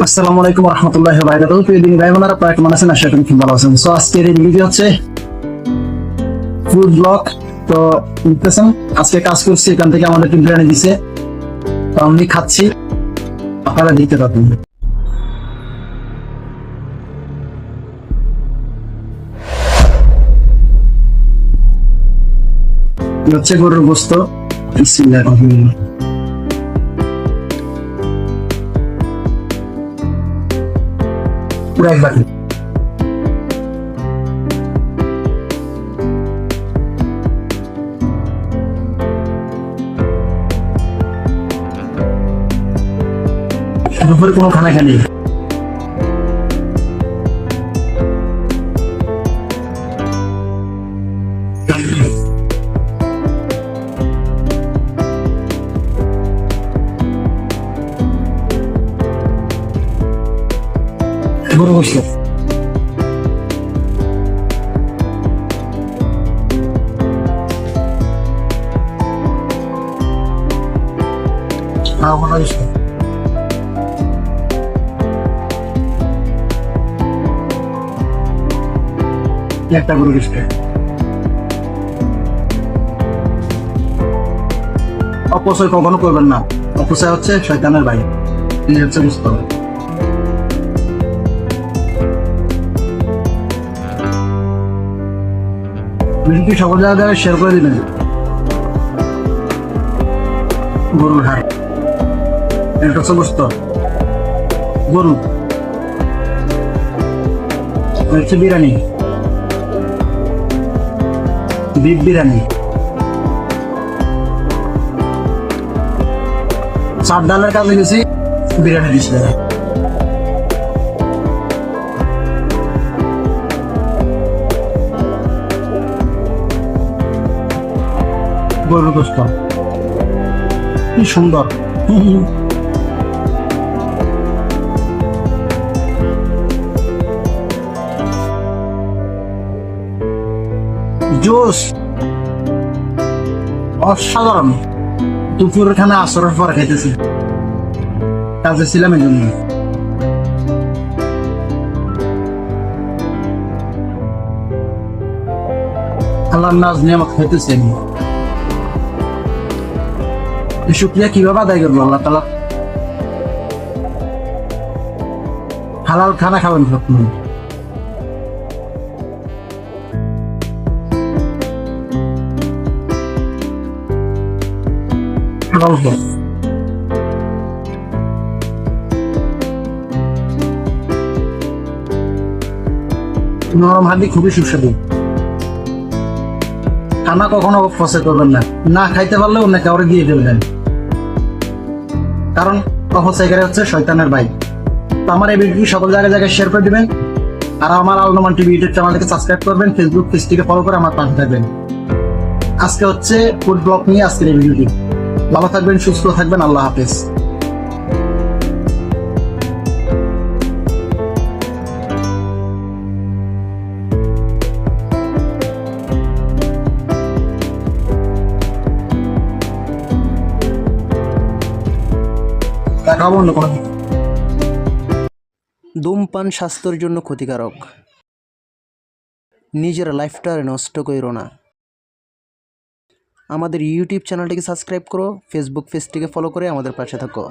আসসালামু আলাইকুম ওয়া রাহমাতুল্লাহি ওয়া বারাকাতুহু। প্রিয় দিনী ভাই বোনেরা, আপনারা কেমন আছেন? আশা করি খুব ভালো আছেন। সো আজকের এই ভিডিও হচ্ছে ফুড ব্লগ। তো দেখতেছেন আজকে কাজ করছি, এখান থেকে আমাদের টিম প্ল্যানে দিছে, তো আমি খাচ্ছি, আপনারা দেখতে পাবেন। হচ্ছে গরুর গোস্ত। বিসমিল্লাহির রহমানির রহিম। পুরো এক বাটি। দুপুরে কোনো খানা খাইনি। গরুর গোস্ত। একটা গরুর গোস্ত। অপচয় কখনো করবেন না, অপচয় হচ্ছে শয়তানের ভাই। এই হচ্ছে বুঝতে হবে। ভিডিওটি সকল জায়গায় শেয়ার করে দিবেন। গরুর হাড়, এটা হচ্ছে গোস্ত গরু, হচ্ছে বিরিয়ানি, বিফ বিরিয়ানি, চার ডালের কাজে গেছি, বিরিয়ানি দিচ্ছে। গরুর গোস্ত কি সুন্দর। জোস অসাধারণ। দুপুরের খানা আসরের পর খাইতেছি, কাজে ছিলাম এই জন্য। আল্লাহর নাজ নিয়ামত খাইতেছি আমি। শুকরিয়া কিভাবে আদায় করবো আল্লাহ তাআলা? হালাল খানা খাবেন স্বপ্ন। নরম হাড্ডি খুবই সুস্বাদু। খানা কখনো অপচয় করবেন না, না খাইতে পারলে অন্য কাউরে দিয়ে দেবেন, কারণ অপচয়কারী হচ্ছে শয়তানের ভাই। তো আমার এই ভিডিওটি সকল জায়গায় জায়গায় শেয়ার করে দিবেন, আর আমার আল নোমান টিভি ইউটিউব চ্যানেলটিকে সাবস্ক্রাইব করবেন, ফেসবুক পেজটিকে ফলো করে আমার পাশে থাকবেন। আজকে হচ্ছে ফুড ব্লগ নিয়ে আজকের এই ভিডিওটি। ভালো থাকবেন, সুস্থ থাকবেন, আল্লাহ হাফেজ। দেখাবো অন্য কোনো। ধূমপান স্বাস্থ্যের জন্য ক্ষতিকারক। নিজের লাইফটা নষ্ট করো না। আমাদের ইউটিউব চ্যানেলটিকে সাবস্ক্রাইব করো, ফেসবুক পেজটিকে ফলো করে আমাদের পাশে থাকো।